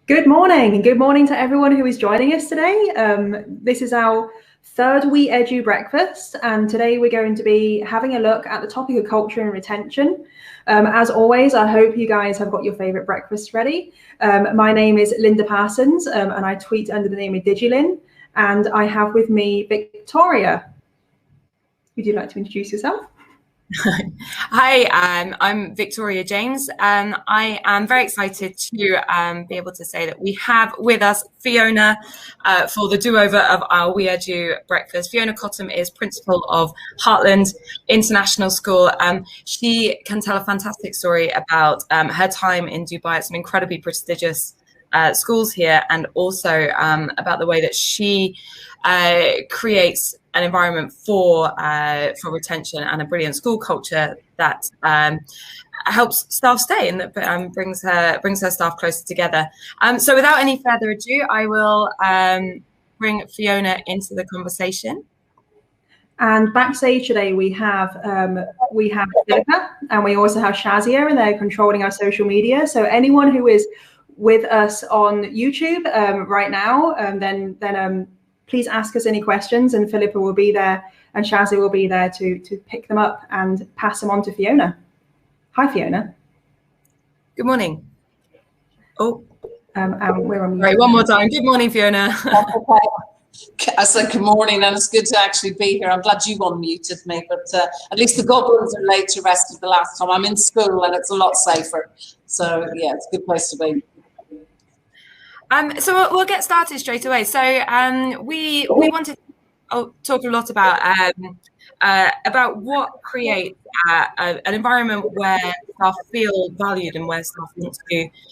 Good morning, and good morning to everyone who is joining us today. This is our third WiiEdu breakfast, and today we're going to be having a look at the topic of culture and retention. As always, I hope you guys have got your favourite breakfast ready. My name is Linda Parsons, and I tweet under the name of Digilin, and I have with me Victoria. Would you like to introduce yourself? Hi, I'm Victoria James, and I am very excited to be able to say that we have with us Fiona for the do-over of our WiiEdu breakfast. Fiona Cottam is principal of Heartland International School. She can tell a fantastic story about her time in Dubai at some incredibly prestigious schools here, and also about the way that she creates an environment for retention and a brilliant school culture that helps staff stay and that brings her staff closer together. So without any further ado, I will bring Fiona into the conversation. And backstage today we have Philippa, and we also have Shazia, and they're controlling our social media. So anyone who is with us on YouTube right now, then please ask us any questions, and Philippa will be there and Shazia will be there to pick them up and pass them on to Fiona. Hi, Fiona. Good morning. Oh, we're on. Right, one more time. Good morning, Fiona. I said good morning, and it's good to actually be here. I'm glad you unmuted me, but at least the goblins are laid to rest of the last time. I'm in school and it's a lot safer. So yeah, it's a good place to be. So we'll get started straight away. So we wanted to talk a lot about what creates an environment where staff feel valued and where staff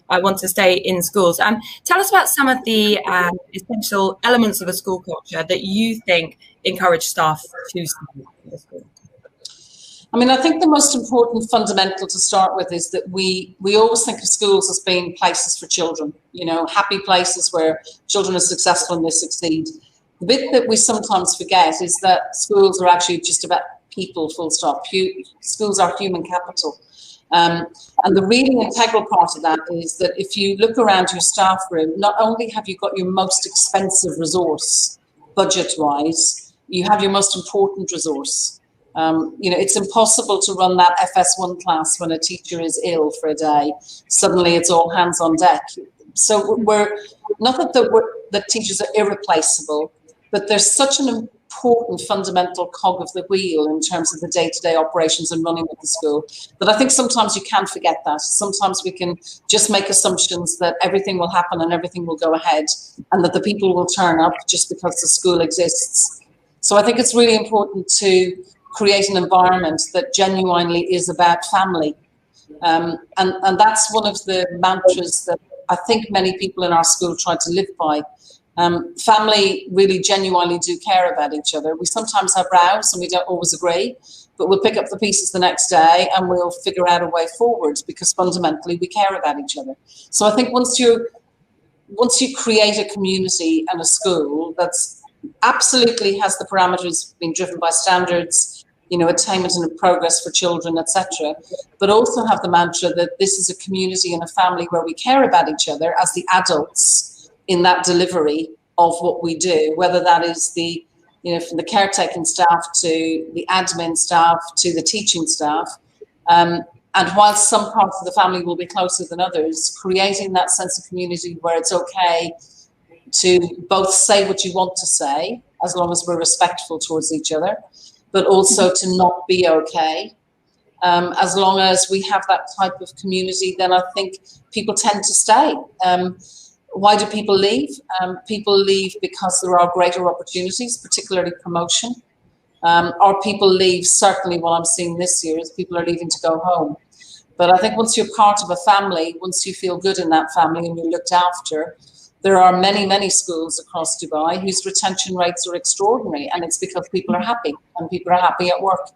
want to stay in schools. Tell us about some of the essential elements of a school culture that you think encourage staff to stay in the school. I mean, I think the most important fundamental to start with is that we always think of schools as being places for children, you know, happy places where children are successful and they succeed. The bit that we sometimes forget is that schools are actually just about people, full stop. Schools are human capital. And the really integral part of that is that if you look around your staff room, not only have you got your most expensive resource, budget-wise, you have your most important resource. You know, it's impossible to run that FS1 class when a teacher is ill for a day. Suddenly it's all hands on deck. So we're not that teachers are irreplaceable, but there's such an important fundamental cog of the wheel in terms of the day-to-day operations and running of the school that I think sometimes you can forget that. Sometimes we can just make assumptions that everything will happen and everything will go ahead and that the people will turn up just because the school exists. So I think it's really important to create an environment that genuinely is about family. And that's one of the mantras that I think many people in our school try to live by. Family really genuinely do care about each other. We sometimes have rows and we don't always agree, but we'll pick up the pieces the next day and we'll figure out a way forward because fundamentally we care about each other. So I think once you create a community and a school that's absolutely has the parameters being driven by standards, you know, attainment and progress for children, etc., but also have the mantra that this is a community and a family where we care about each other as the adults in that delivery of what we do, whether that is the, you know, from the caretaking staff to the admin staff to the teaching staff. And whilst some parts of the family will be closer than others, creating that sense of community where it's okay to both say what you want to say, as long as we're respectful towards each other, but also to not be okay. As long as we have that type of community, then I think people tend to stay. Why do people leave? People leave because there are greater opportunities, particularly promotion. Or people leave, certainly what I'm seeing this year is people are leaving to go home. But I think once you're part of a family, once you feel good in that family and you're looked after, there are many, many schools across Dubai whose retention rates are extraordinary, and it's because people are happy and people are happy at work.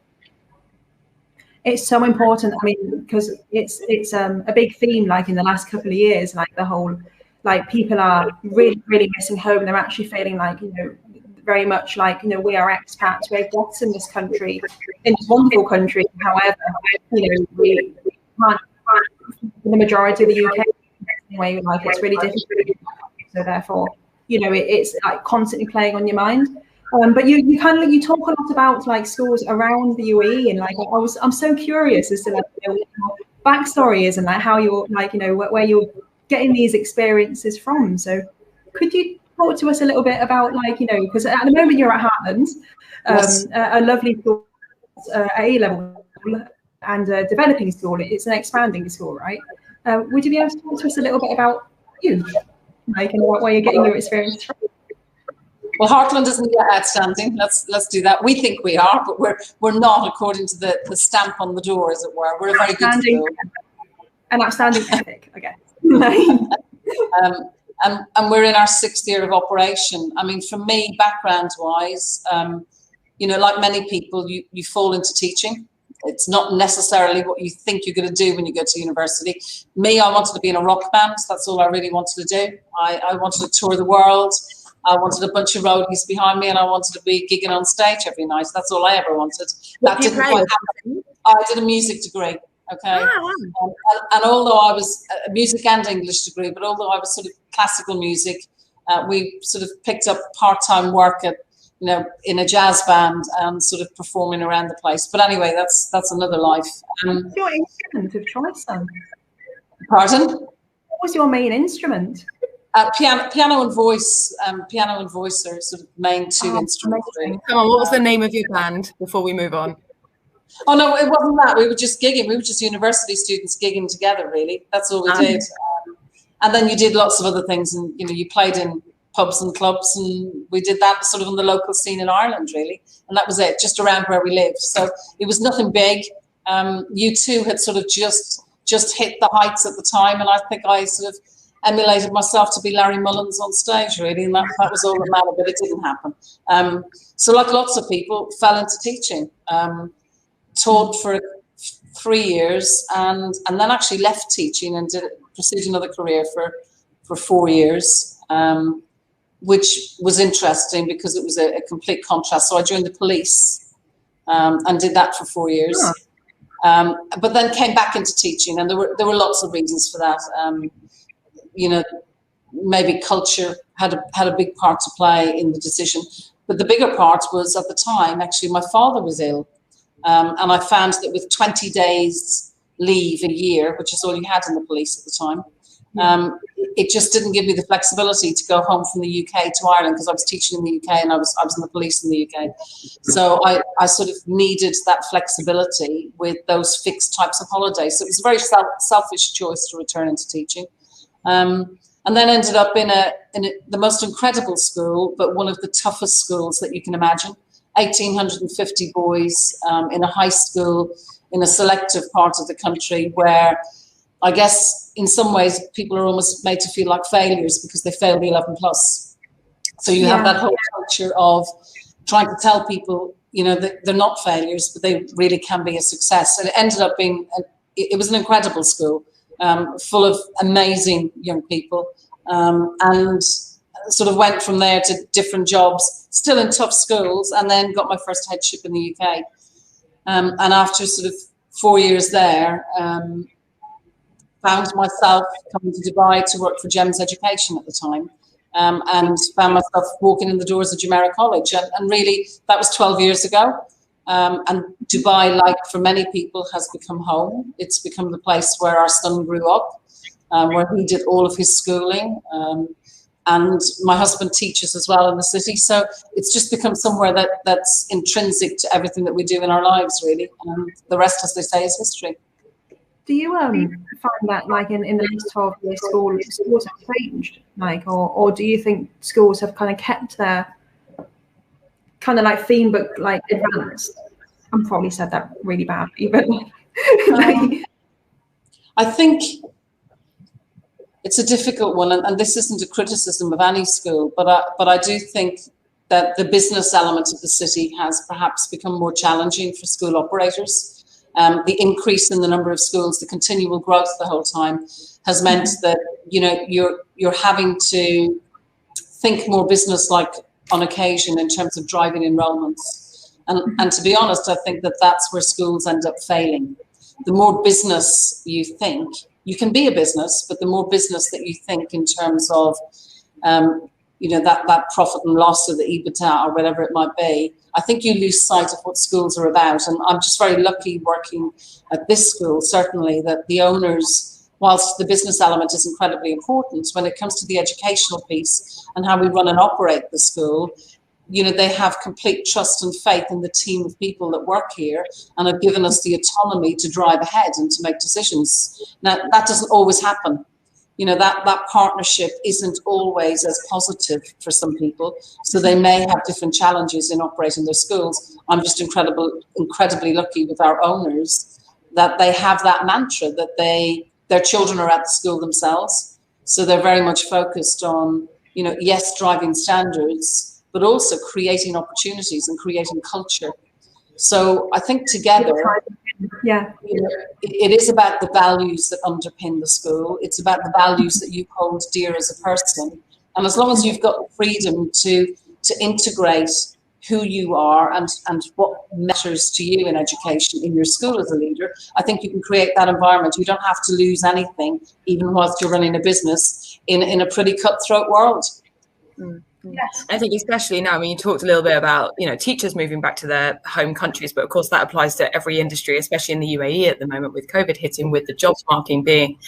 It's so important. I mean, because it's a big theme, like in the last couple of years, like the whole, like people are really, really missing home. They're actually feeling like, you know, very much like, you know, we are expats, we're guests in this country, in this wonderful country. However, you know, we can't, the majority of the UK way, like it's really difficult. So therefore, you know, it's like constantly playing on your mind. But you kind of, you talk a lot about like schools around the UAE, and like I'm so curious as to like, you know, what your backstory is and like how you're like, you know, where you're getting these experiences from. So could you talk to us a little bit about like, you know, because at the moment you're at Heartland, Yes. a lovely school, A-level and a developing school. It's an expanding school, right? Would you be able to talk to us a little bit about you, like, and where you're getting your experience from? Well, Heartland isn't yet outstanding. Let's do that. We think we are, but we're not, according to the stamp on the door, as it were. We're a very good school. An outstanding ethic, I guess. And we're in our 6th year of operation. I mean, for me, background-wise, you know, like many people, you fall into teaching. It's not necessarily what you think you're going to do when you go to university. Me, I wanted to be in a rock band. That's all I really wanted to do. I wanted to tour the world. I wanted a bunch of roadies behind me, and I wanted to be gigging on stage every night. That's all I ever wanted. That didn't quite happen. I did a music degree, okay? And although I was a music and English degree, but although I was sort of classical music, we sort of picked up part-time work at, you know, in a jazz band and sort of performing around the place. But anyway, that's another life. What's your instrument of choice then? Pardon? What was your main instrument? Piano and voice. Piano and voice are sort of main two instruments. Really. Come on, what was the name of your band before we move on? Oh no, it wasn't that. We were just gigging. We were just university students gigging together. Really, that's all we did. And then you did lots of other things, and you know, you played in pubs and clubs, and we did that sort of on the local scene in Ireland, really. And that was it, just around where we lived. So it was nothing big. U2 had sort of just hit the heights at the time, and I think I sort of emulated myself to be Larry Mullins on stage, really, and that was all that mattered, but it didn't happen. So like lots of people, fell into teaching, taught for 3 years, and then actually left teaching and pursued another career for 4 years, which was interesting because it was a complete contrast. So I joined the police and did that for 4 years, but then came back into teaching, and there were lots of reasons for that. You know, maybe culture had a big part to play in the decision. But the bigger part was, at the time, actually, my father was ill. And I found that with 20 days leave a year, which is all you had in the police at the time, it just didn't give me the flexibility to go home from the UK to Ireland, because I was teaching in the UK and I was in the police in the UK. So I sort of needed that flexibility with those fixed types of holidays. So it was a very selfish choice to return into teaching. And then ended up in the most incredible school, but one of the toughest schools that you can imagine. 1,850 boys in a high school in a selective part of the country, where I guess in some ways people are almost made to feel like failures because they failed the 11 plus. So you have that whole culture of trying to tell people, you know, that they're not failures, but they really can be a success. And it ended up being, it was an incredible school. Full of amazing young people, and sort of went from there to different jobs, still in tough schools, and then got my first headship in the UK. And after sort of 4 years there, found myself coming to Dubai to work for GEMS Education at the time, and found myself walking in the doors of Jumeirah College. And really, that was 12 years ago. And Dubai, like for many people, has become home. It's become the place where our son grew up, where he did all of his schooling. And my husband teaches as well in the city. So it's just become somewhere that's intrinsic to everything that we do in our lives, really. And the rest, as they say, is history. Do you find that, like, in the last 12 years, schools have changed, like, or do you think schools have kind of kept their kind of like theme book, like, advanced? I probably said that really badly, but I think it's a difficult one, and this isn't a criticism of any school, but I do think that the business element of the city has perhaps become more challenging for school operators. The increase in the number of schools, the continual growth the whole time, has meant that, you know, you're having to think more business-like on occasion in terms of driving enrollments. And to be honest, I think that that's where schools end up failing. The more business you think, you can be a business, but the more business that you think in terms of, that profit and loss of the EBITDA or whatever it might be, I think you lose sight of what schools are about. And I'm just very lucky working at this school, certainly, that the owners, whilst the business element is incredibly important, when it comes to the educational piece and how we run and operate the school, they have complete trust and faith in the team of people that work here and have given us the autonomy to drive ahead and to make decisions. Now, that doesn't always happen. That partnership isn't always as positive for some people. So they may have different challenges in operating their schools. I'm just incredibly lucky with our owners that they have that mantra that their children are at the school themselves. So they're very much focused on, yes, driving standards, but also creating opportunities and creating culture. So I think together, it is about the values that underpin the school. It's about the values that you hold dear as a person. And as long as you've got the freedom to integrate who you are and what matters to you in education in your school as a leader, I think you can create that environment. You don't have to lose anything, even whilst you're running a business in a pretty cutthroat world. Yes. I think especially now, you talked a little bit about, teachers moving back to their home countries, but of course that applies to every industry, especially in the UAE at the moment with COVID hitting, with the jobs market being,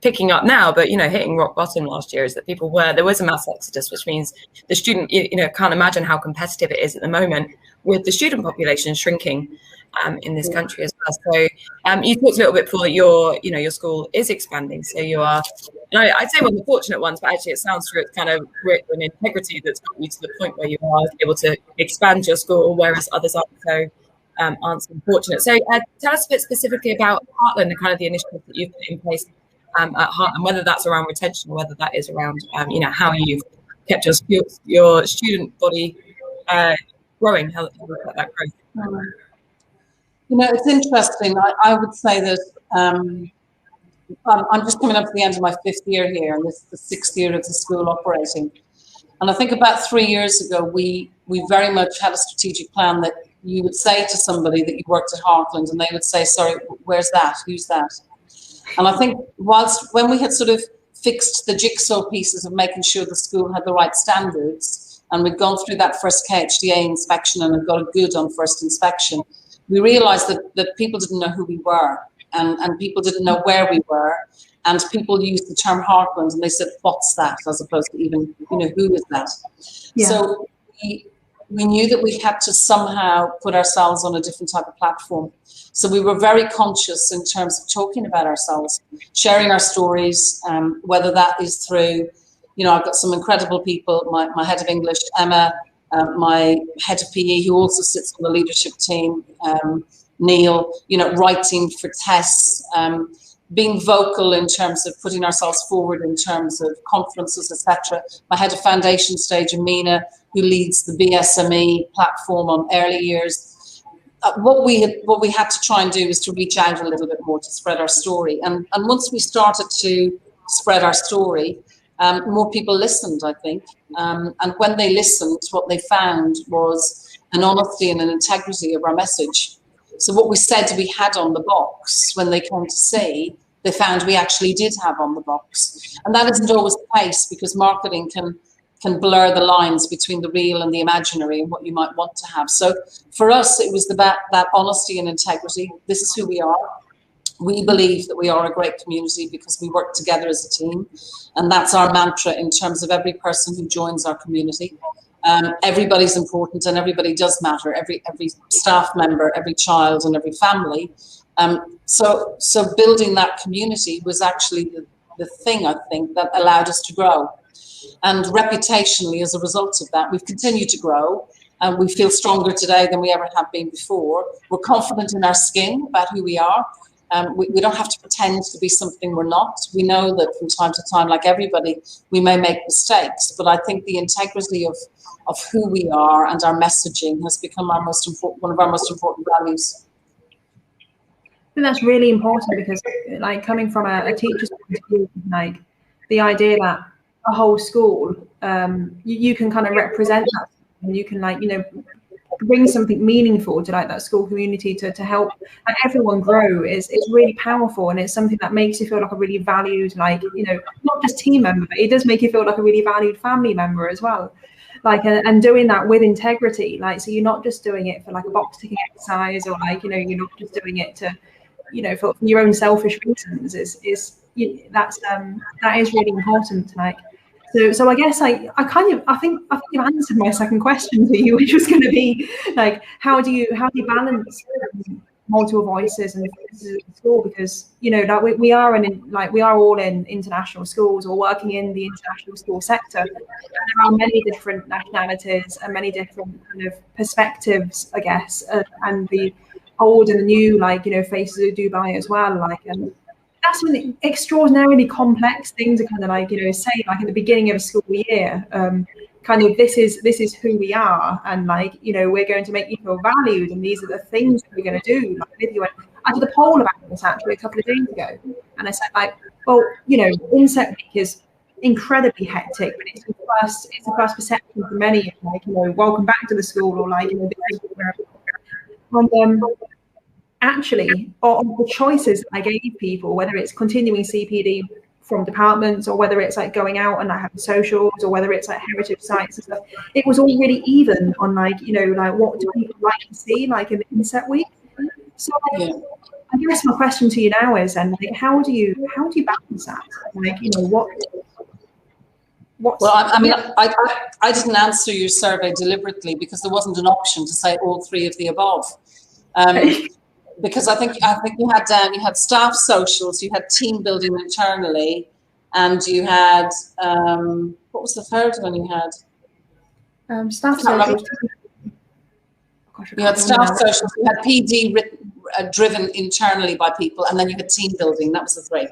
picking up now, but, hitting rock bottom last year, is that there was a mass exodus, which means the student, can't imagine how competitive it is at the moment with the student population shrinking in this country as well. So you talked a little bit before your school is expanding. So you are, I'd say one of the fortunate ones, but actually it sounds through its kind of grit and integrity that's got you to the point where you are able to expand your school, whereas others aren't so fortunate. So tell us a bit specifically about Heartland and kind of the initiatives that you've put in place at Heartland, whether that's around retention or whether that is around, how you've kept your student body growing, how you've got that growth. It's interesting. I would say that I'm just coming up to the end of my 5th year here, and this is the 6th year of the school operating. And I think about 3 years ago, we very much had a strategic plan that you would say to somebody that you worked at Heartland, and they would say, sorry, where's that? Who's that? And I think when we had sort of fixed the jigsaw pieces of making sure the school had the right standards, and we'd gone through that first KHDA inspection and had got a good on first inspection, we realised that people didn't know who we were, and people didn't know where we were, and people used the term Heartland and they said, what's that, as opposed to even, who is that? Yeah. So we knew that we had to somehow put ourselves on a different type of platform. So we were very conscious in terms of talking about ourselves, sharing our stories, whether that is through, I've got some incredible people, my head of English, Emma, my head of PE, who also sits on the leadership team, Neil, writing for tests, being vocal in terms of putting ourselves forward in terms of conferences, etc. My head of foundation stage, Amina, who leads the BSME platform on early years. What we had to try and do was to reach out a little bit more to spread our story. And once we started to spread our story, more people listened, I think. And when they listened, what they found was an honesty and an integrity of our message. So what we said we had on the box, when they came to see, they found we actually did have on the box. And that isn't always the case, because marketing can blur the lines between the real and the imaginary and what you might want to have. So for us, it was about that honesty and integrity. This is who we are. We believe that we are a great community because we work together as a team. And that's our mantra in terms of every person who joins our community. Everybody's important and everybody does matter. Every staff member, every child and every family. So building that community was actually the thing, I think, that allowed us to grow. And reputationally, as a result of that, we've continued to grow. And we feel stronger today than we ever have been before. We're confident in our skin about who we are. We don't have to pretend to be something we're not. We know that from time to time, like everybody, we may make mistakes. But I think the integrity of who we are and our messaging has become one of our most important values. I think that's really important, because, like, coming from a teacher's point of view, like the idea that a whole school, you can kind of represent that, and you can, like, bring something meaningful to like that school community to help like everyone grow is really powerful, and it's something that makes you feel like a really valued, like, you know, not just team member, but it does make you feel like a really valued family member as well. Like, and doing that with integrity, like, so you're not just doing it for like a box ticking exercise, or like, you know, you're not just doing it to, you know, for your own selfish reasons. That is really important. Like, so I guess I think you've answered my second question to you, which was going to be like, how do you balance multiple voices and voices at school? Because, you know, that we are all in international schools or working in the international school sector, and there are many different nationalities and many different kind of perspectives, I guess, and the old and the new, like, you know, faces of Dubai as well, like, and that's an extraordinarily complex thing to kind of like, you know, say like at the beginning of a school year, kind of this is who we are, and like, you know, we're going to make you feel valued, and these are the things that we're going to do. Like, with you, I did a poll about this actually a couple of days ago, and I said like, well, you know, inset week is incredibly hectic, but it's the first perception for many, like, you know, welcome back to the school, or like, you know, this is where, and actually, of the choices I gave people, whether it's continuing CPD from departments, or whether it's like going out and like having socials, or whether it's like heritage sites and stuff, it was all really even on like, you know, like what do people like to see like in the inset week. So like, I guess my question to you now is, and like, how do you balance that? Like, you know, well, I mean, I didn't answer your survey deliberately because there wasn't an option to say all three of the above. Because I think you had staff socials, you had team building internally, and you had what was the third one you had? Staff socials. You had staff socials, you had PD driven internally by people, and then you had team building. That was the three.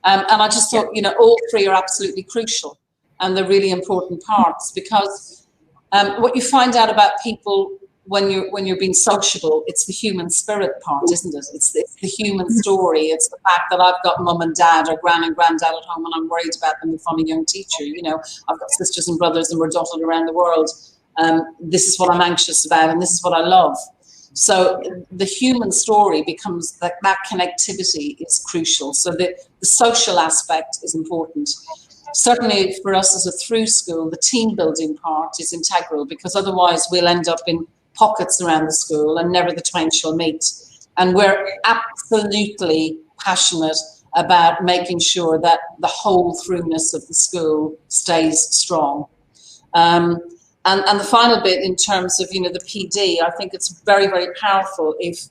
And I just thought, you know, all three are absolutely crucial, and they're really important parts, because what you find out about people when you're being sociable, it's the human spirit part, isn't it? It's the human story. It's the fact that I've got mum and dad or gran and granddad at home, and I'm worried about them if I'm a young teacher. You know, I've got sisters and brothers, and we're dotted around the world. This is what I'm anxious about, and this is what I love. So the human story becomes that connectivity is crucial. So the social aspect is important. Certainly for us as a through school, the team building part is integral, because otherwise we'll end up in pockets around the school and never the twain shall meet. And we're absolutely passionate about making sure that the whole throughness of the school stays strong. And the final bit in terms of, you know, the PD, I think it's very, very powerful if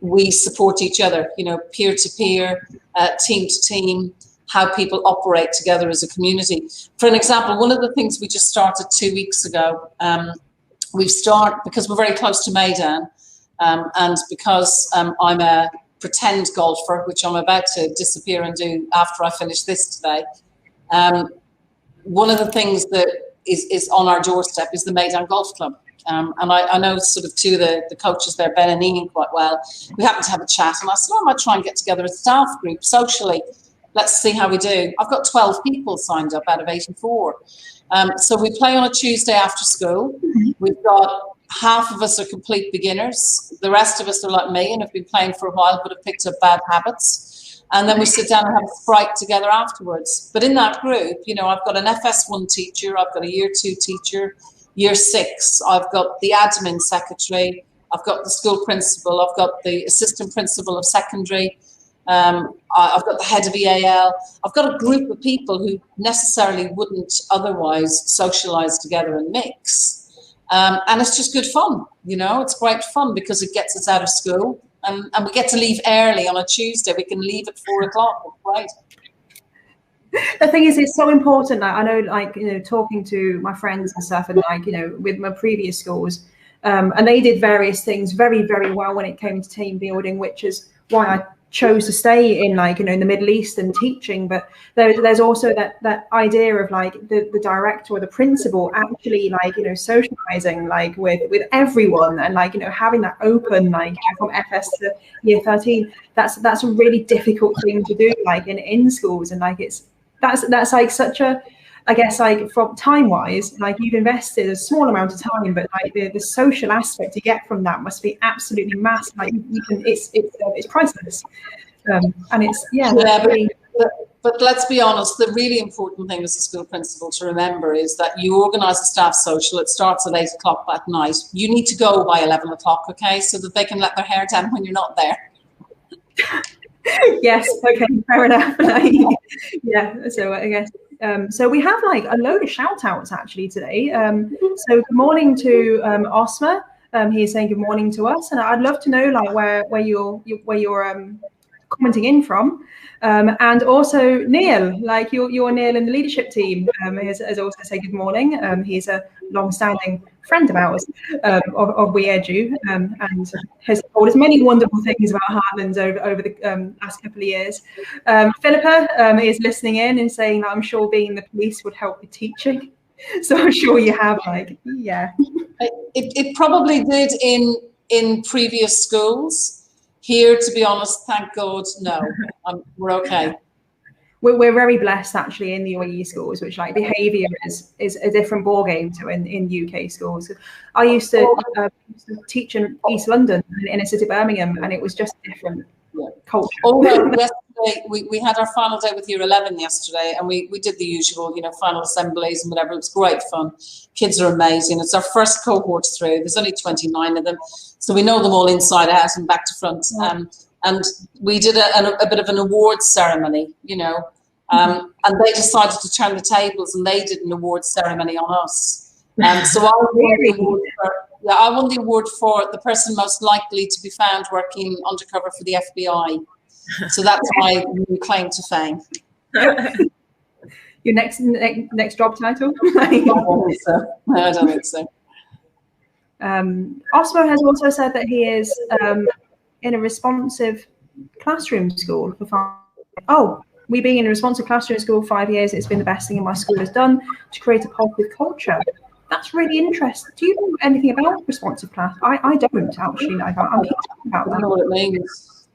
we support each other, you know, peer to peer, team to team, how people operate together as a community. For an example, one of the things we just started 2 weeks ago, because we're very close to Maidan, and because I'm a pretend golfer, which I'm about to disappear and do after I finish this today, one of the things that is on our doorstep is the Maidan Golf Club. And I know sort of two of the coaches there, Ben and Ian, quite well. We happened to have a chat, and I said, I might try and get together a staff group socially. Let's see how we do. I've got 12 people signed up out of 84. So we play on a Tuesday after school. We've got half of us are complete beginners. The rest of us are like me and have been playing for a while but have picked up bad habits. And then we sit down and have a sprite together afterwards. But in that group, you know, I've got an FS1 teacher, I've got a year 2 teacher, year 6, I've got the admin secretary, I've got the school principal, I've got the assistant principal of secondary, I've got the head of EAL. I've got a group of people who necessarily wouldn't otherwise socialise together and mix. And it's just good fun, you know, it's great fun because it gets us out of school, and we get to leave early on a Tuesday. We can leave at 4 o'clock, right? The thing is, it's so important. Like, I know, like, you know, talking to my friends and stuff, and like, you know, with my previous schools, and they did various things very, very well when it came to team building, which is why I chose to stay in, like, you know, in the Middle East and teaching. But there's also that idea of like the director or the principal actually, like, you know, socializing like with everyone, and like, you know, having that open, like, from FS to year 13. That's a really difficult thing to do, like in schools, and like that's like such a I guess like from time wise, like you've invested a small amount of time, but like the social aspect you get from that must be absolutely massive. Like you can, it's priceless. And it's but let's be honest, the really important thing as a school principal to remember is that you organise a staff social. It starts at 8 o'clock at night. You need to go by 11 o'clock, okay, so that they can let their hair down when you're not there. Yes, okay, fair enough. Yeah, so I guess so we have like a load of shout outs actually today. So good morning to Osma. He's saying good morning to us, and I'd love to know like where you're commenting in from. And also Neil, like you're Neil in the leadership team, has also said good morning. He's a long-standing friend of ours of WiiEdu, and has told us many wonderful things about Heartlands over the last couple of years. Philippa is listening in and saying that I'm sure being the police would help with teaching. So I'm sure you have, like, yeah. It probably did in previous schools. Here, to be honest, thank God, no, we're okay. We're very blessed actually in the UAE schools, which like behaviour is a different ballgame to in UK schools. I used to teach in East London, in a city of Birmingham, and it was just different culture. Although yesterday we had our final day with Year 11 yesterday, and we did the usual, final assemblies and whatever. It was great fun. Kids are amazing. It's our first cohort through. There's only 29 of them, so we know them all inside out and back to front. And we did a bit of an awards ceremony, and they decided to turn the tables, and they did an awards ceremony on us. So I won the award for the person most likely to be found working undercover for the FBI. So that's my new claim to fame. Your next job title? I don't think so. Osmo has also said that he is in a responsive classroom school for 5 years. Oh, we being in a responsive classroom school for 5 years, it's been the best thing my school has done to create a positive culture. That's really interesting. Do you know anything about responsive class? I don't actually know. I'm about that. I don't know what it means.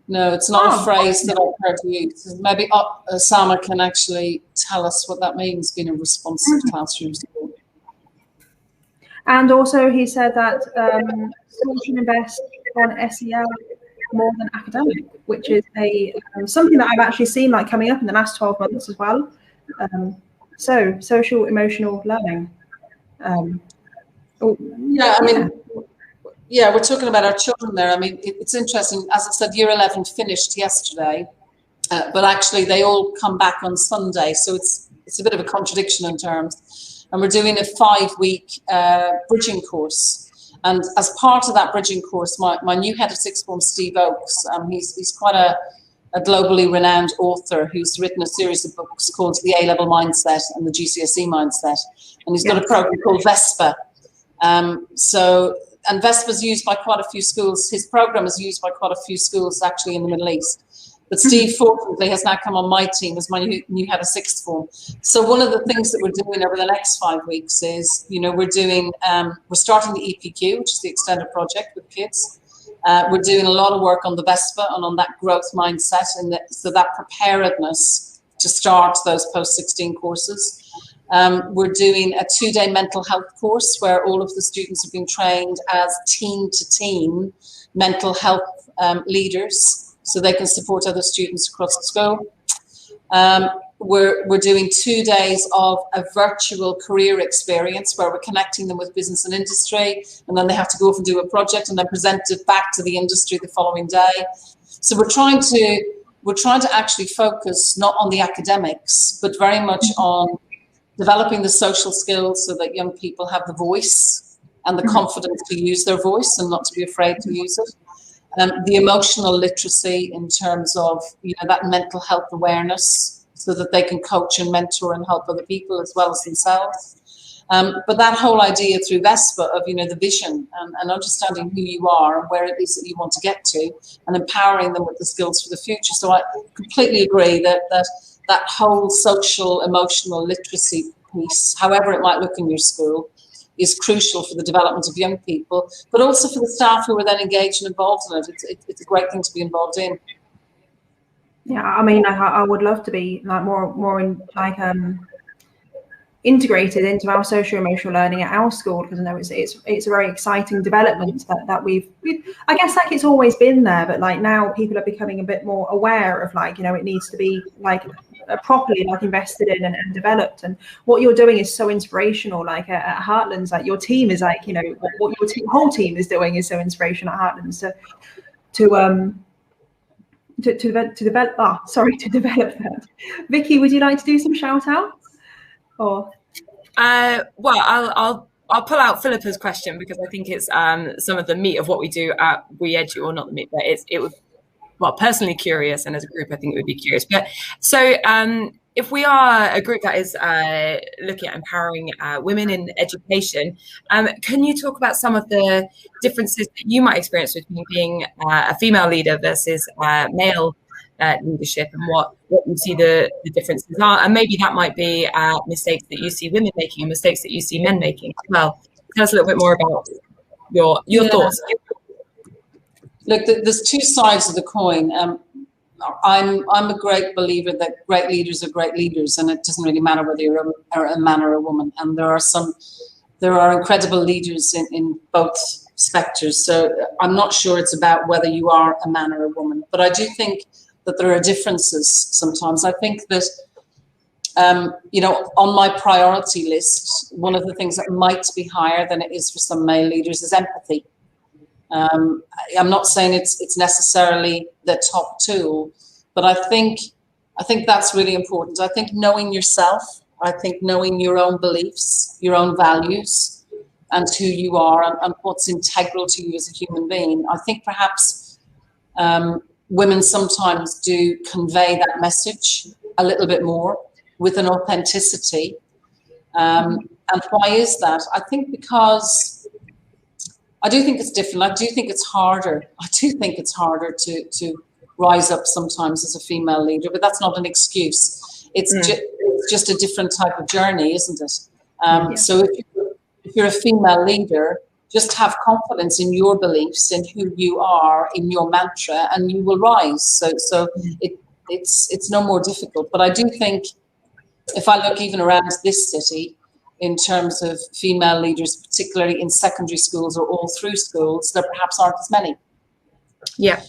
No, it's not a phrase that I've heard used. Maybe Sama can actually tell us what that means, being a responsive classroom school. And also he said that schools should invest on SEL more than academic, which is something that I've actually seen like coming up in the last 12 months as well. So social emotional learning. We're talking about our children there. I mean, it's interesting. As I said, Year 11 finished yesterday, but actually they all come back on Sunday. So it's a bit of a contradiction in terms. And we're doing a 5-week bridging course. And as part of that bridging course, my new head of sixth form, Steve Oakes, he's quite a globally renowned author who's written a series of books called The A-Level Mindset and the GCSE Mindset. And he's got a program called Vespa. And Vespa's used by quite a few schools. His program is used by quite a few schools actually in the Middle East. But Steve, fortunately, has now come on my team as my new head of sixth form. So one of the things that we're doing over the next 5 weeks is, we're starting the EPQ, which is the extended project with kids. We're doing a lot of work on the Vespa and on that growth mindset, and so that preparedness to start those post-16 courses. We're doing a 2-day mental health course where all of the students have been trained as team-to-team mental health leaders, so they can support other students across the school. We're doing 2 days of a virtual career experience where we're connecting them with business and industry, and then they have to go off and do a project and then present it back to the industry the following day. So we're trying to actually focus not on the academics, but very much on developing the social skills so that young people have the voice and the confidence to use their voice and not to be afraid to use it. The emotional literacy in terms of that mental health awareness so that they can coach and mentor and help other people as well as themselves. But that whole idea through Vespa of the vision and understanding who you are and where it is that you want to get to and empowering them with the skills for the future. So I completely agree that whole social emotional literacy piece, however it might look in your school, is crucial for the development of young people, but also for the staff who are then engaged and involved in it. It's a great thing to be involved in. Yeah, I mean, I would love to be like more in like integrated into our socio-emotional learning at our school, because I know it's a very exciting development that we've I guess like it's always been there, but like now people are becoming a bit more aware of like, you know, it needs to be like properly like invested in and developed. And what you're doing is so inspirational. Like at Heartlands, like your team is like, you know, what your whole team is doing is so inspirational at Heartlands to develop that. Vicky, would you like to do some shout outs? Or well, I'll pull out Philippa's question, because I think it's some of the meat of what we do at WiiEdu, or not the meat, but it would, well, personally curious, and as a group I think it would be curious. But so if we are a group that is looking at empowering women in education, can you talk about some of the differences that you might experience between being a female leader versus male leadership, and what you see the differences are? And maybe that might be mistakes that you see women making and mistakes that you see men making as well. Tell us a little bit more about your thoughts. Look, there's two sides of the coin. I'm a great believer that great leaders are great leaders, and it doesn't really matter whether you're a man or a woman. And there are incredible leaders in both sectors. So I'm not sure it's about whether you are a man or a woman, but I do think that there are differences sometimes. I think that, you know, on my priority list, one of the things that might be higher than it is for some male leaders is empathy. I'm not saying it's necessarily the top tool, but I think that's really important. I think knowing yourself, I think knowing your own beliefs, your own values, and who you are, and what's integral to you as a human being. I think perhaps women sometimes do convey that message a little bit more with an authenticity. And why is that? I think because I do think it's different. I do think it's harder. I do think it's harder to rise up sometimes as a female leader, but that's not an excuse. It's just a different type of journey, isn't it? So if you're a female leader, just have confidence in your beliefs, in who you are, in your mantra, and you will rise. So it's no more difficult. But I do think if I look even around this city, in terms of female leaders, particularly in secondary schools or all through schools, there perhaps aren't as many. Yeah.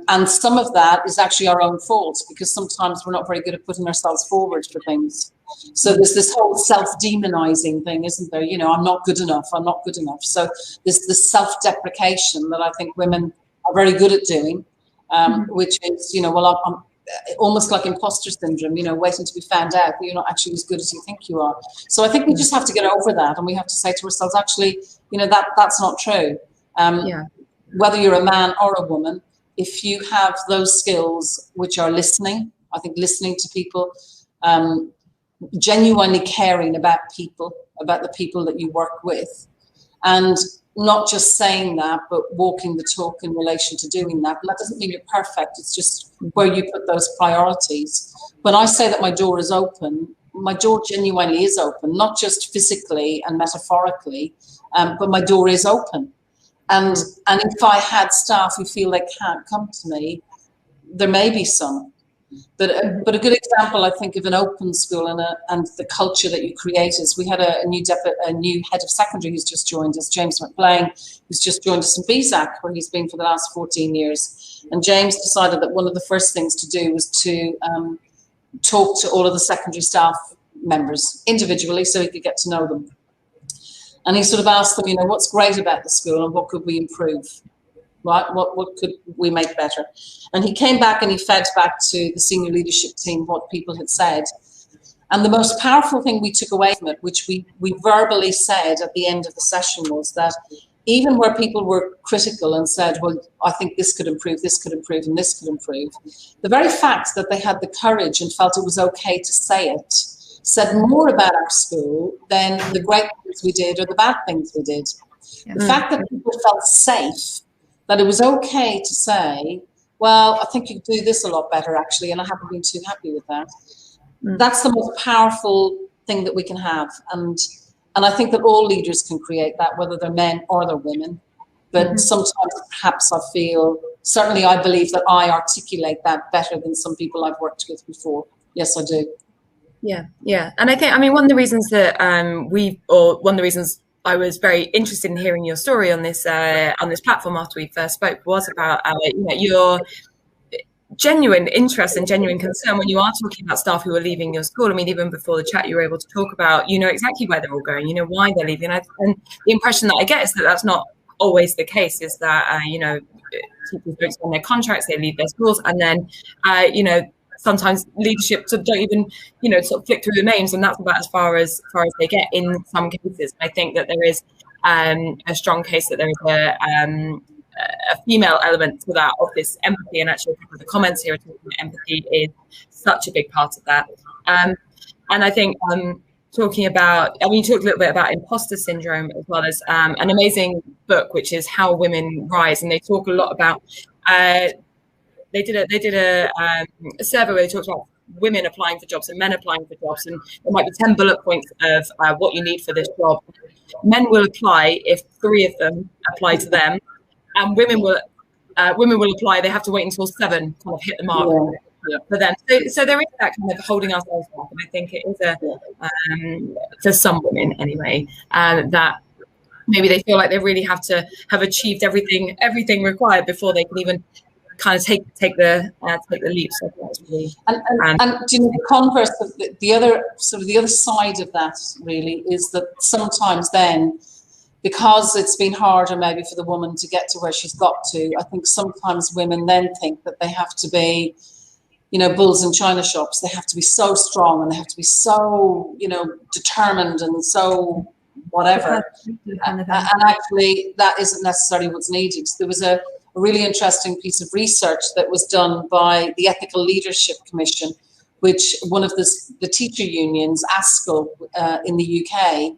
And some of that is actually our own fault, because sometimes we're not very good at putting ourselves forward for things. So there's this whole self-demonizing thing, isn't there? You know, I'm not good enough. So there's this self-deprecation that I think women are very good at doing, which is, you know, well, I'm almost like imposter syndrome, you know, waiting to be found out that you're not actually as good as you think you are. So I think we just have to get over that, and we have to say to ourselves, actually, you know, that's not true. Whether you're a man or a woman, if you have those skills, which are listening, I think listening to people, genuinely caring about people, about the people that you work with, and not just saying that, but walking the talk in relation to doing that. And that doesn't mean you're perfect. It's just where you put those priorities. When I say that my door is open, my door genuinely is open, not just physically and metaphorically, but my door is open. And if I had staff who feel they can't come to me, there may be some. But a good example, I think, of an open school and the culture that you create is we had a new head of secondary who's just joined us, James McBlain, who's just joined us in BZAC, where he's been for the last 14 years. And James decided that one of the first things to do was to talk to all of the secondary staff members individually so he could get to know them. And he sort of asked them, you know, what's great about the school and what could we improve? Right? What could we make better? And he came back and he fed back to the senior leadership team what people had said. And the most powerful thing we took away from it, which we verbally said at the end of the session, was that even where people were critical and said, well, I think this could improve, and this could improve, the very fact that they had the courage and felt it was okay to say it said more about our school than the great things we did or the bad things we did. Yeah. The fact that people felt safe, that it was okay to say, well, I think you could do this a lot better, actually, and I haven't been too happy with that. That's the most powerful thing that we can have. And I think that all leaders can create that, whether they're men or they're women. But sometimes perhaps I feel, certainly I believe that I articulate that better than some people I've worked with before. Yes, I do. Yeah. And I think, I mean, one of the reasons that one of the reasons I was very interested in hearing your story on this platform after we first spoke was about your genuine interest and genuine concern when you are talking about staff who are leaving your school. I mean, even before the chat, you were able to talk about, exactly where they're all going, why they're leaving. And the impression that I get is that that's not always the case, is that, teachers don't sign their contracts, they leave their schools, and then, sometimes leadership sort of don't even, sort of flick through the names, and that's about as far as they get in some cases. I think that there is a strong case that there is a female element to that, of this empathy, and actually the comments here are talking about empathy is such a big part of that. And I think talking about, you talked a little bit about imposter syndrome, as well as an amazing book, which is How Women Rise, and they talk a lot about they did a survey where they talked about women applying for jobs and men applying for jobs, and there might be 10 bullet points of what you need for this job. Men will apply if 3 of them apply to them, and women will apply. They have to wait until 7 kind of hit the mark for them. So there is that kind of holding ourselves back, and I think it is for some women anyway, that maybe they feel like they really have to have achieved everything required before they can even kind of take the leap. So that's really, and the converse of the other side of that really is that sometimes then, because it's been harder maybe for the woman to get to where she's got to, I think sometimes women then think that they have to be, bulls in china shops. They have to be so strong, and they have to be so, determined and so whatever. And actually, that isn't necessarily what's needed. There was a really interesting piece of research that was done by the Ethical Leadership Commission, which one of the teacher unions, ASCL, in the UK,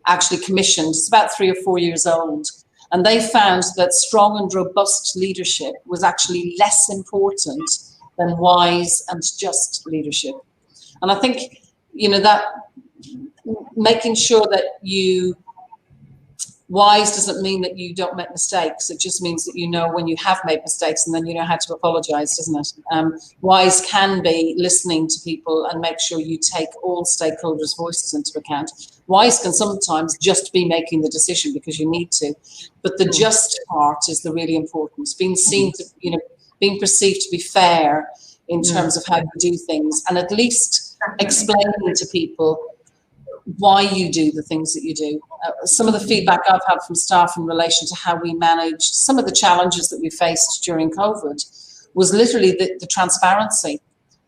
actually commissioned. It's about 3 or 4 years old. And they found that strong and robust leadership was actually less important than wise and just leadership. And I think, that making sure that wise doesn't mean that you don't make mistakes. It just means that when you have made mistakes, and then you know how to apologize, doesn't it? Wise can be listening to people and make sure you take all stakeholders' voices into account. Wise can sometimes just be making the decision because you need to, but the just part is the really important. It's being seen to, being perceived to be fair in terms of how you do things, and at least explaining to people why you do the things that you do. Some of the feedback I've had from staff in relation to how we managed some of the challenges that we faced during COVID was literally the transparency,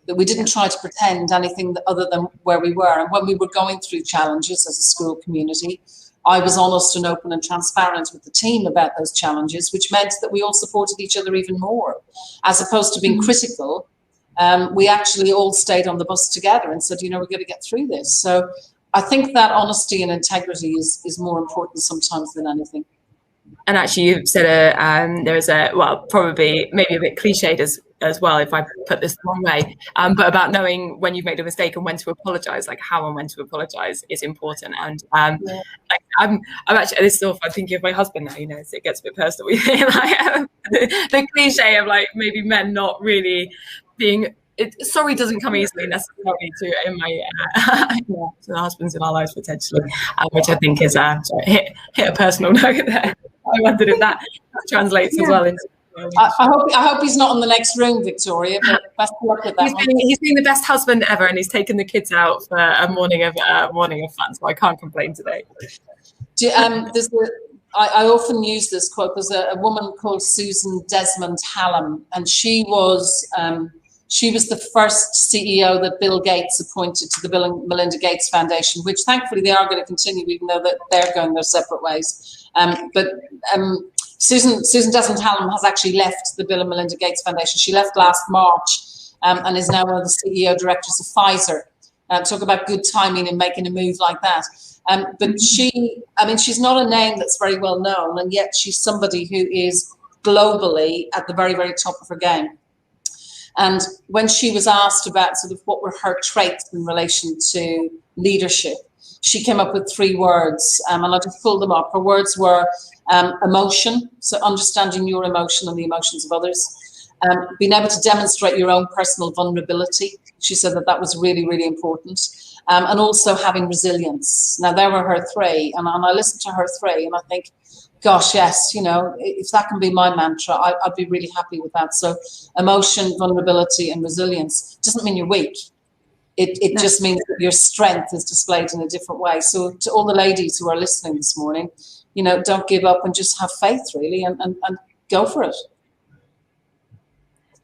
that we didn't try to pretend anything other than where we were. And when we were going through challenges as a school community, I was honest and open and transparent with the team about those challenges, which meant that we all supported each other even more. As opposed to being critical, we actually all stayed on the bus together and said, we're going to get through this. So I think that honesty and integrity is more important sometimes than anything. And actually, you've said there is probably maybe a bit cliched as well, if I put this the wrong way, but about knowing when you've made a mistake and when to apologise, like how and when to apologise is important. And I'm actually, this is all, I'm thinking of my husband now, so it gets a bit personal. The cliche of maybe men not really being. Sorry doesn't come easily necessarily to the husbands in our lives potentially, which I think is hit a personal note there. I wondered if that translates as well into. I hope he's not in the next room, Victoria. But best of luck with that. He's been the best husband ever, and he's taken the kids out for a morning of fun. So I can't complain today. I often use this quote. There's a woman called Susan Desmond Hallam, and she was the first CEO that Bill Gates appointed to the Bill and Melinda Gates Foundation, which thankfully they are going to continue, even though that they're going their separate ways. But Susan Desmond Hallam has actually left the Bill and Melinda Gates Foundation. She left last March and is now one of the CEO directors of Pfizer. Talk about good timing and making a move like that. But she's not a name that's very well known, and yet she's somebody who is globally at the very, very top of her game. And when she was asked about sort of what were her traits in relation to leadership, she came up with 3 words, and I'll just pull them up. Her words were emotion, so understanding your emotion and the emotions of others, Being able to demonstrate your own personal vulnerability. She said that that was really, really important. And also having resilience. Now, there were her three, and I listened to her three, and I think, gosh, yes, you know, if that can be my mantra, I'd be really happy with that. So emotion, vulnerability, and resilience doesn't mean you're weak. It just means that your strength is displayed in a different way. So to all the ladies who are listening this morning, you know, don't give up and just have faith, really, and go for it.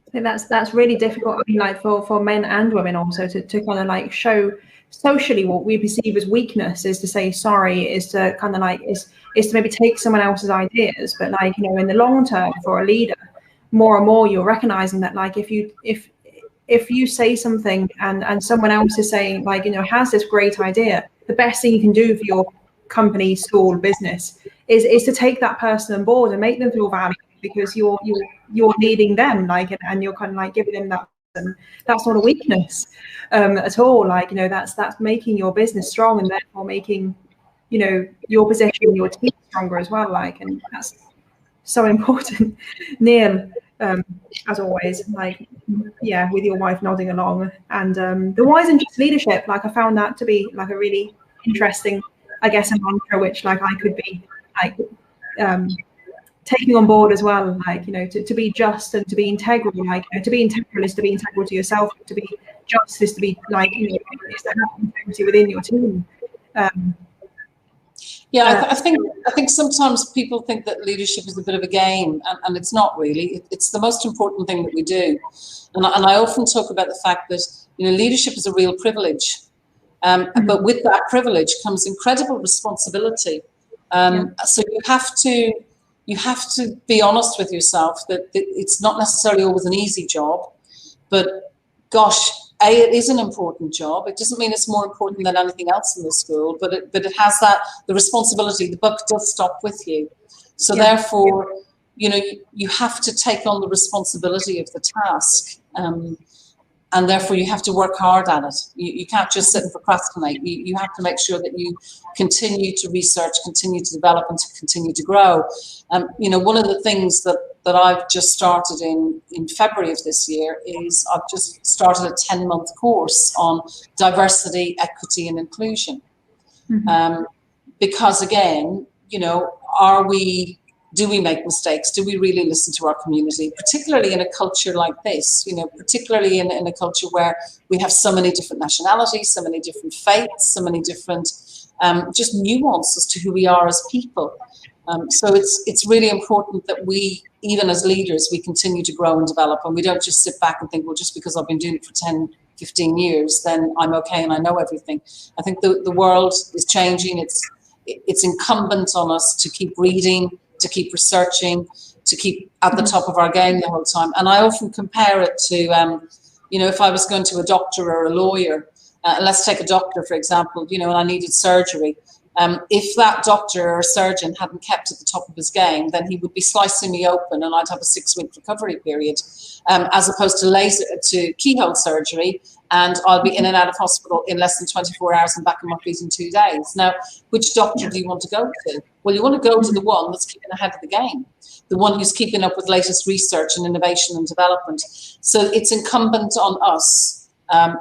I think that's really difficult. I mean, like for men and women also to kind of like show socially what we perceive as weakness is to say sorry, is to kind of like is to maybe take someone else's ideas. But like, you know, in the long term for a leader, more and more you're recognizing that like if you say something and someone else is saying like, you know, has this great idea, the best thing you can do for your company, school, business is to take that person on board and make them feel valued, because you're leading them, like, and you're kind of like giving them that. And that's not a weakness at all. Like, you know, that's making your business strong, and therefore making, you know, your position, your team stronger as well. Like, and that's so important. Neil, as always, like, yeah, with your wife nodding along, and the wise and just leadership. Like, I found that to be like a really interesting, I guess, a mantra which like I could be like taking on board as well, like, you know, to be just and to be integral. Like, you know, to be integral is to be integral to yourself. To be just is to be like, you know, is to have integrity within your team. Yeah, I think sometimes people think that leadership is a bit of a game, and it's not really. It's the most important thing that we do, and I often talk about the fact that, you know, leadership is a real privilege, but with that privilege comes incredible responsibility. So you have to be honest with yourself that it's not necessarily always an easy job, but gosh, it is an important job. It doesn't mean it's more important than anything else in the school, but it has the responsibility. The buck does stop with you. So therefore, you know, you have to take on the responsibility of the task. And therefore you have to work hard at it. You can't just sit and procrastinate. You have to make sure that you continue to research, continue to develop, and to continue to grow. You know, one of the things that I've just started in February of this year is I've just started a 10-month course on diversity, equity, and inclusion. Because again, you know, do we make mistakes? Do we really listen to our community, particularly in a culture like this, you know, particularly in a culture where we have so many different nationalities, so many different faiths, so many different just nuances to who we are as people. So it's really important that we, even as leaders, we continue to grow and develop, and we don't just sit back and think, well, just because I've been doing it for 10, 15 years, then I'm okay and I know everything. I think the world is changing. It's incumbent on us to keep reading, to keep researching, to keep at the top of our game the whole time. And I often compare it to, you know, if I was going to a doctor or a lawyer, let's take a doctor, for example, you know, and I needed surgery. If that doctor or surgeon hadn't kept at the top of his game, then he would be slicing me open and I'd have a 6-week recovery period, as opposed to keyhole surgery, and I'll be in and out of hospital in less than 24 hours and back on my feet in 2 days. Now, which doctor do you want to go to? Well, you want to go to the one that's keeping ahead of the game, the one who's keeping up with latest research and innovation and development. So it's incumbent on us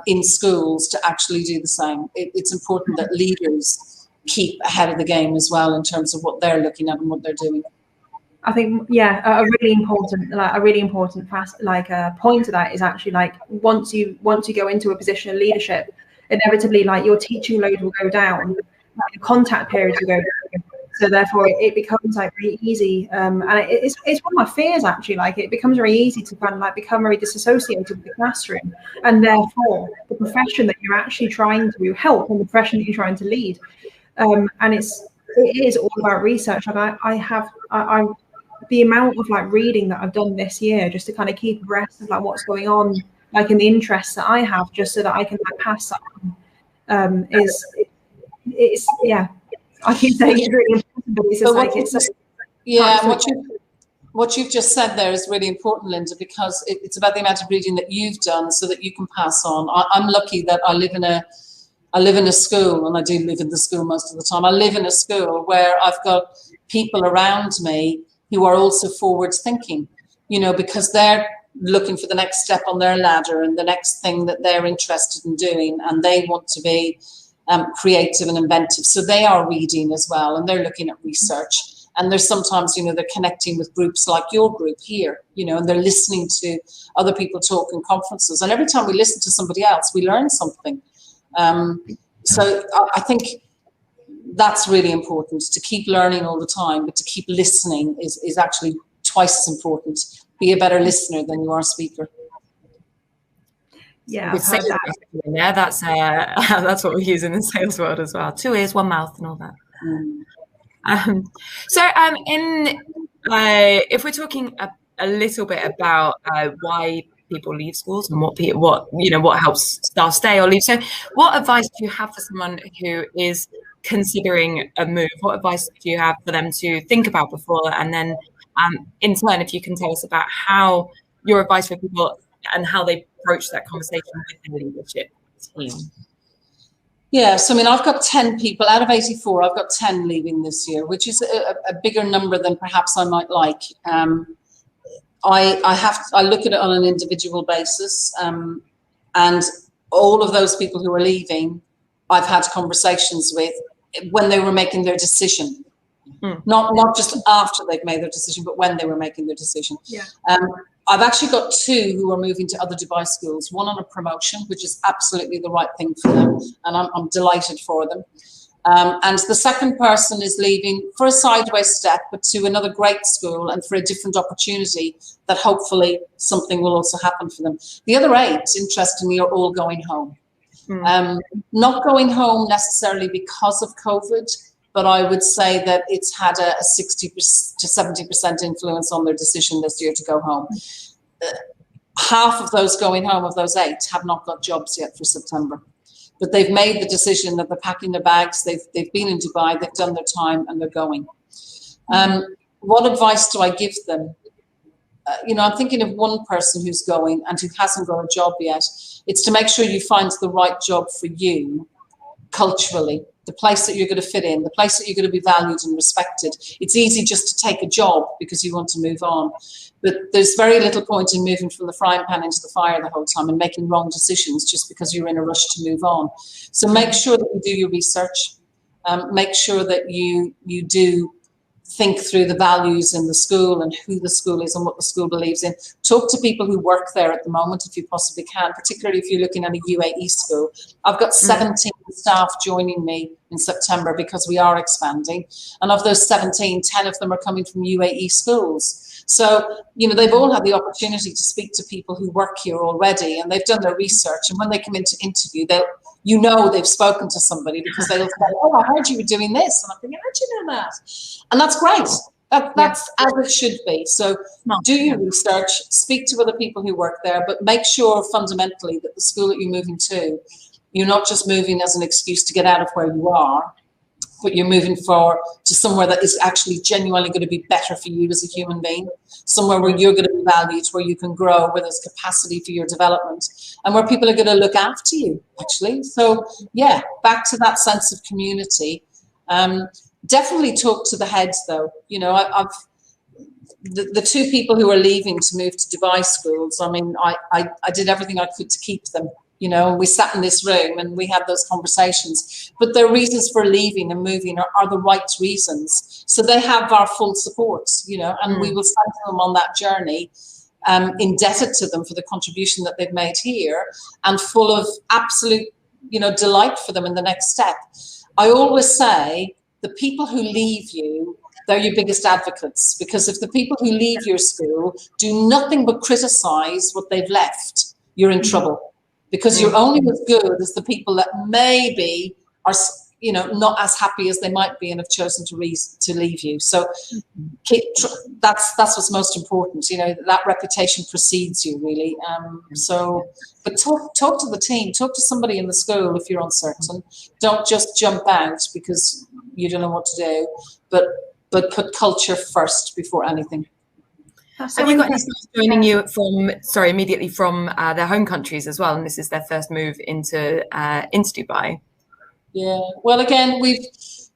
in schools to actually do the same. It's important that leaders keep ahead of the game as well in terms of what they're looking at and what they're doing. I think, yeah, a really important point to that is actually like once you go into a position of leadership, inevitably like your teaching load will go down, like the contact periods will go down. So therefore it becomes like really easy, and it's one of my fears actually. Like it becomes very easy to kind of like become very disassociated with the classroom, and therefore the profession that you're actually trying to help and the profession that you're trying to lead, and it is all about research. Like I the amount of like reading that I've done this year just to kind of keep abreast of like what's going on, like in the interests that I have, just so that I can like pass that on, it's yeah. I keep saying it's really important, but it's just like it's what you've just said there is really important, Linda, because it's about the amount of reading that you've done so that you can pass on. I'm lucky that I live in a school, and I do live in the school most of the time. I live in a school where I've got people around me who are also forward thinking, you know, because they're looking for the next step on their ladder and the next thing that they're interested in doing, and they want to be creative and inventive. So they are reading as well, and they're looking at research. And there's sometimes, you know, they're connecting with groups like your group here, you know, and they're listening to other people talk in conferences. And every time we listen to somebody else, we learn something. So I think that's really important, to keep learning all the time, but to keep listening is actually twice as important. Be a better listener than you are a speaker. Yeah, I've heard that. Yeah, that's what we use in the sales world as well. 2 ears, 1 mouth, and all that. If we're talking a little bit about why people leave schools and what helps staff stay or leave, so what advice do you have for someone who is considering a move? What advice do you have for them to think about before? And then in turn, if you can tell us about how your advice for people and how they approach that conversation with the leadership team. Yeah, so I mean, I've got 10 people out of 84. I've got 10 leaving this year, which is a bigger number than perhaps I might like. I look at it on an individual basis, and all of those people who are leaving, I've had conversations with when they were making their decision. Not just after they've made their decision, but when they were making their decision. Yeah. I've actually got 2 who are moving to other Dubai schools, one on a promotion, which is absolutely the right thing for them, and I'm delighted for them. And the second person is leaving for a sideways step, but to another great school and for a different opportunity that hopefully something will also happen for them. The other 8, interestingly, are all going home. Not going home necessarily because of COVID, but I would say that it's had a 60 to 70% influence on their decision this year to go home. Half of those going home, of those 8, have not got jobs yet for September. But they've made the decision that they're packing their bags, they've been in Dubai, they've done their time, and they're going. What advice do I give them? I'm thinking of one person who's going and who hasn't got a job yet. It's to make sure you find the right job for you culturally, the place that you're going to fit in, the place that you're going to be valued and respected. It's easy just to take a job because you want to move on. But there's very little point in moving from the frying pan into the fire the whole time and making wrong decisions just because you're in a rush to move on. So make sure that you do your research. Make sure that you do think through the values in the school and who the school is and what the school believes in. Talk to people who work there at the moment if you possibly can, particularly if you're looking at a UAE school. I've got 17 staff joining me in September because we are expanding. And of those 17, 10 of them are coming from UAE schools. So, they've all had the opportunity to speak to people who work here already, and they've done their research. And when they come into interview, they've spoken to somebody because they'll say, "Oh, I heard you were doing this." And I'm thinking, "How'd you know that?" And that's great. That's as it should be. So do your research, speak to other people who work there, but make sure fundamentally that the school that you're moving to, you're not just moving as an excuse to get out of where you are, but you're moving to somewhere that is actually genuinely going to be better for you as a human being, somewhere where you're going to be valued, where you can grow, where there's capacity for your development, and where people are going to look after you, actually. So, back to that sense of community. Definitely talk to the heads, though. The 2 people who are leaving to move to Dubai schools, I mean, I did everything I could to keep them. We sat in this room and we had those conversations, but their reasons for leaving and moving are the right reasons. So they have our full support, and we will send them on that journey, indebted to them for the contribution that they've made here and full of absolute, delight for them in the next step. I always say the people who leave you, they're your biggest advocates, because if the people who leave your school do nothing but criticize what they've left, you're in trouble. Because you're only as good as the people that maybe are, not as happy as they might be and have chosen to leave you. So that's what's most important. That reputation precedes you, really. But talk to the team, talk to somebody in the school if you're uncertain. Don't just jump out because you don't know what to do, but put culture first before anything. Have you got any staff joining you immediately from their home countries as well? And this is their first move into Dubai. Yeah. Well, again,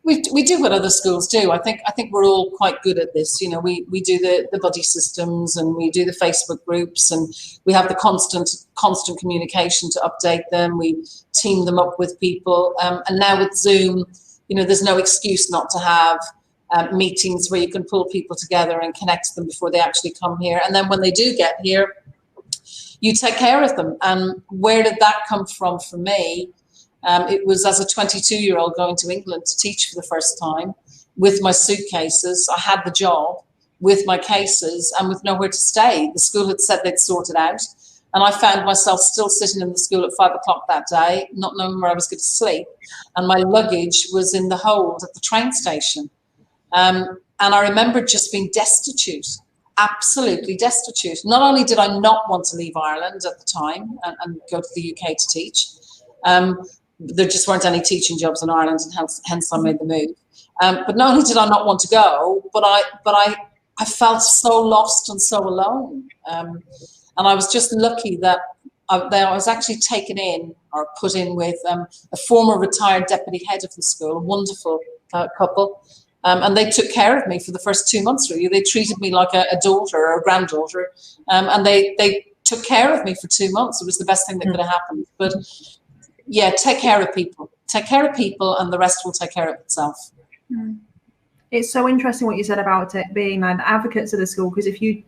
We do what other schools do. I think we're all quite good at this. You know, we do the buddy systems, and we do the Facebook groups, and we have the constant communication to update them. We team them up with people, and now with Zoom, you know, there's no excuse not to have meetings where you can pull people together and connect them before they actually come here. And then when they do get here, you take care of them. And where did that come from for me? It was as a 22-year-old going to England to teach for the first time with my suitcases. I had the job with my cases and with nowhere to stay. The school had said they'd sort it out. And I found myself still sitting in the school at 5 o'clock that day, not knowing where I was going to sleep. And my luggage was in the hold at the train station. And I remember just being destitute, absolutely destitute. Not only did I not want to leave Ireland at the time and go to the UK to teach, there just weren't any teaching jobs in Ireland, and hence I made the move. But not only did I not want to go, but I felt so lost and so alone. And I was just lucky that I was actually taken in or put in with a former retired deputy head of the school, a wonderful couple. And they took care of me for the first 2 months, really. They treated me like a daughter or a granddaughter. And they took care of me for 2 months. It was the best thing that could have happened. But yeah, take care of people. Take care of people, and the rest will take care of itself. It's so interesting what you said about it being like the advocates of the school, because if you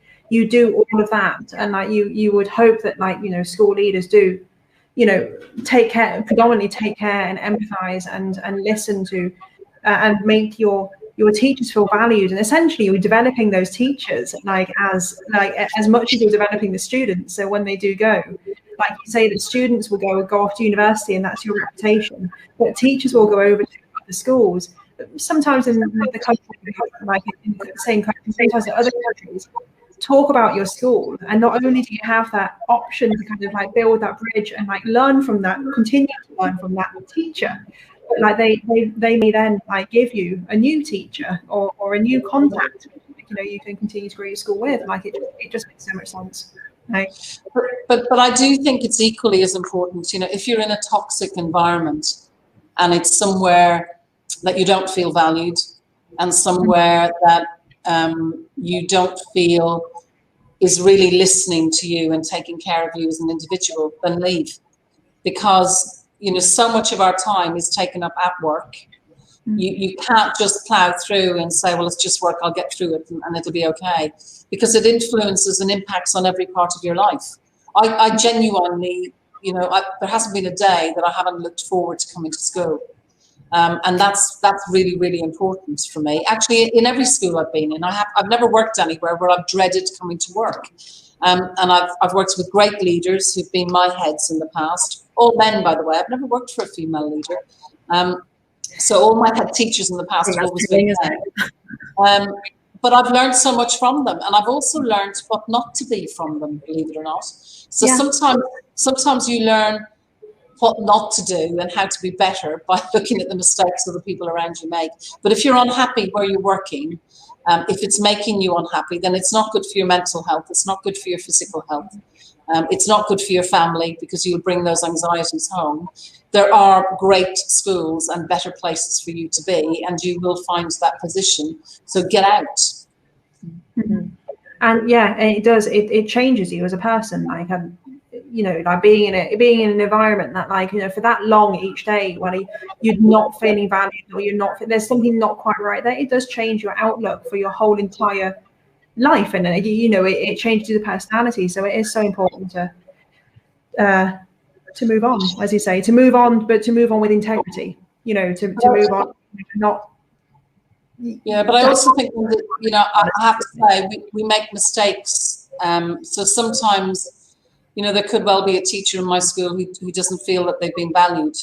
do all of that, and like you would hope that, like, you know, school leaders do, you know, predominantly take care and empathize and listen to and make your teachers feel valued, and essentially you're developing those teachers as much as you're developing the students. So when they do go, like you say, that students will go off to university and that's your reputation, but teachers will go over to other schools. Sometimes in the country, like in the same country, sometimes in other countries, talk about your school, and not only do you have that option to kind of like build that bridge and like learn from that, continue to learn from that teacher, but like they may then like give you a new teacher or a new contact, you know, you can continue to grow your school with. Like it just makes so much sense. Right? But I do think it's equally as important, you know, if you're in a toxic environment and it's somewhere that you don't feel valued and somewhere that you don't feel is really listening to you and taking care of you as an individual, then leave. Because, you know, so much of our time is taken up at work. You can't just plow through and say, well, it's just work, I'll get through it and it'll be okay. Because it influences and impacts on every part of your life. I genuinely, you know, there hasn't been a day that I haven't looked forward to coming to school. And that's really, really important for me. Actually, in every school I've been in, I've never worked anywhere where I've dreaded coming to work. And I've worked with great leaders who've been my heads in the past. All men, by the way. I've never worked for a female leader. So all my head teachers in the past have always been men. But I've learned so much from them, and I've also learned what not to be from them, believe it or not. So sometimes you learn what not to do and how to be better by looking at the mistakes other people around you make. But if you're unhappy where you're working, if it's making you unhappy, then it's not good for your mental health. It's not good for your physical health. It's not good for your family, because you'll bring those anxieties home. There are great schools and better places for you to be, and you will find that position. So get out. Mm-hmm. And yeah, it does. It changes you as a person. Like, you know, like being in an environment that, like, you know, for that long each day when you're not feeling valued, or there's something not quite right there. It does change your outlook for your whole entire life, and you know, it changes the personality. So it is so important to move on, as you say, to move on with integrity, you know, to move on, not. Yeah, but I also think that, you know, I have to say we make mistakes. So sometimes, you know, there could well be a teacher in my school who doesn't feel that they've been valued.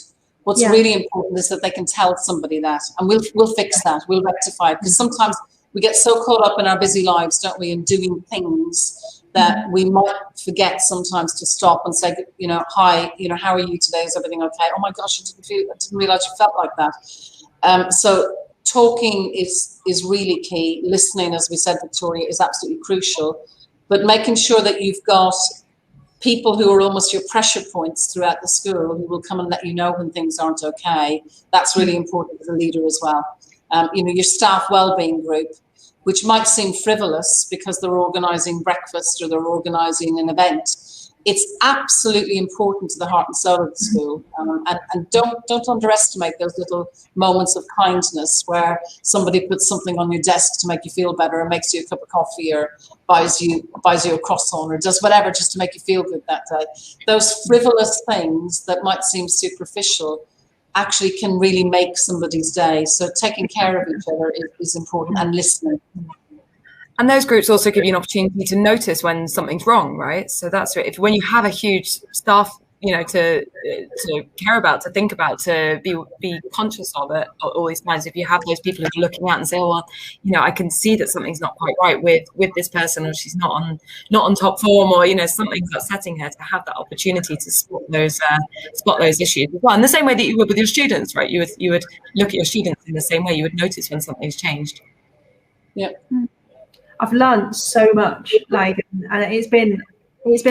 What's really important is that they can tell somebody that, and we'll fix that, we'll rectify it. Because sometimes we get so caught up in our busy lives, don't we, in doing things that we might forget sometimes to stop and say, you know, hi, you know, how are you today? Is everything okay? Oh my gosh, I didn't realize you felt like that. So talking is really key. Listening, as we said, Victoria, is absolutely crucial. But making sure that you've got people who are almost your pressure points throughout the school, who will come and let you know when things aren't okay. That's really important as a leader as well. You know, your staff wellbeing group, which might seem frivolous because they're organising breakfast or they're organising an event. It's absolutely important to the heart and soul of the school, and don't underestimate those little moments of kindness where somebody puts something on your desk to make you feel better, or makes you a cup of coffee, or buys you a croissant, or does whatever just to make you feel good that day. Those frivolous things that might seem superficial actually can really make somebody's day. So taking care of each other is important, and listening. And those groups also give you an opportunity to notice when something's wrong, right? So that's when you have a huge staff, you know, to care about, to think about, to be conscious of it at all these times. If you have those people who are looking out and say, oh, well, you know, I can see that something's not quite right with this person, or she's not on top form, or, you know, something's upsetting her, to have that opportunity to spot those issues as well. In the same way that you would with your students, right? You would look at your students in the same way. You would notice when something's changed. Yeah. I've learned so much, like, and it's been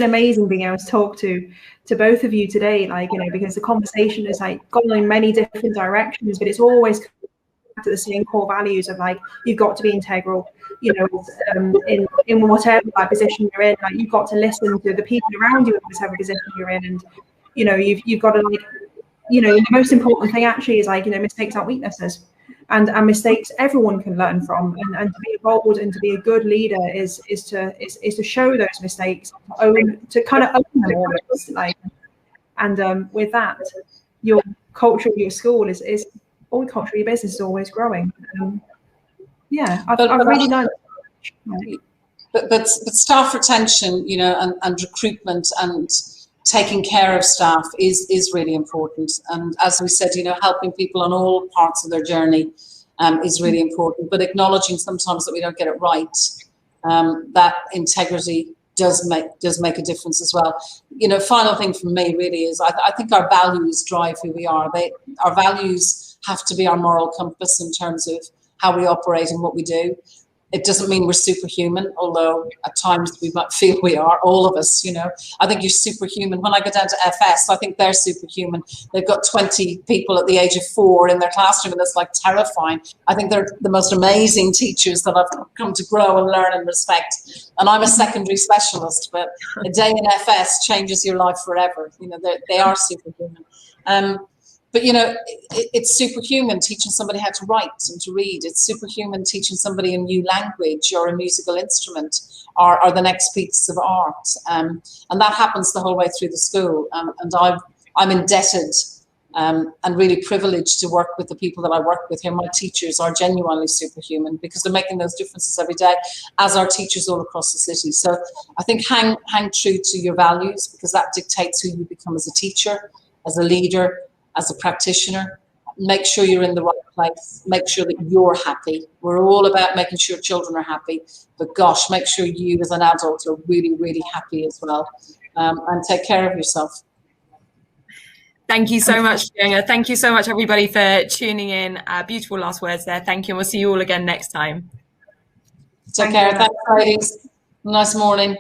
amazing being able to talk to both of you today, like, you know, because the conversation has like gone in many different directions, but it's always to the same core values of like, you've got to be integral, you know, in whatever like position you're in, like you've got to listen to the people around you in whatever position you're in, and you know, you've got to, like, you know, the most important thing actually is, like, you know, mistakes aren't weaknesses. And mistakes everyone can learn from, and to be bold and to be a good leader is to show those mistakes, to kind of own them almost, like, and with that, your culture of your school is all the culture of your business is always growing. Yeah, I've really learned. But staff retention, you know, and recruitment and taking care of staff is really important. And as we said, you know, helping people on all parts of their journey is really important. But acknowledging sometimes that we don't get it right, that integrity does make a difference as well. You know, final thing from me really is I think our values drive who we are. Our values have to be our moral compass in terms of how we operate and what we do. It doesn't mean we're superhuman, although at times we might feel we are, all of us, you know. I think you're superhuman. When I go down to FS, I think they're superhuman. They've got 20 people at the age of 4 in their classroom, and that's like terrifying. I think they're the most amazing teachers that I've come to grow and learn and respect. And I'm a secondary specialist, but a day in FS changes your life forever. You know, they are superhuman. But, you know, it's superhuman teaching somebody how to write and to read. It's superhuman teaching somebody a new language or a musical instrument or the next piece of art. And that happens the whole way through the school. And I'm indebted and really privileged to work with the people that I work with here. My teachers are genuinely superhuman because they're making those differences every day, as are teachers all across the city. So I think hang true to your values, because that dictates who you become as a teacher, as a leader, as a practitioner. Make sure you're in the right place. Make sure that you're happy. We're all about making sure children are happy, but gosh, make sure you as an adult are really, really happy as well. And take care of yourself. Thank you so much, Fiona. Thank you so much, everybody, for tuning in. Beautiful last words there. Thank you. And we'll see you all again next time. Take care. Thanks, ladies. Nice morning.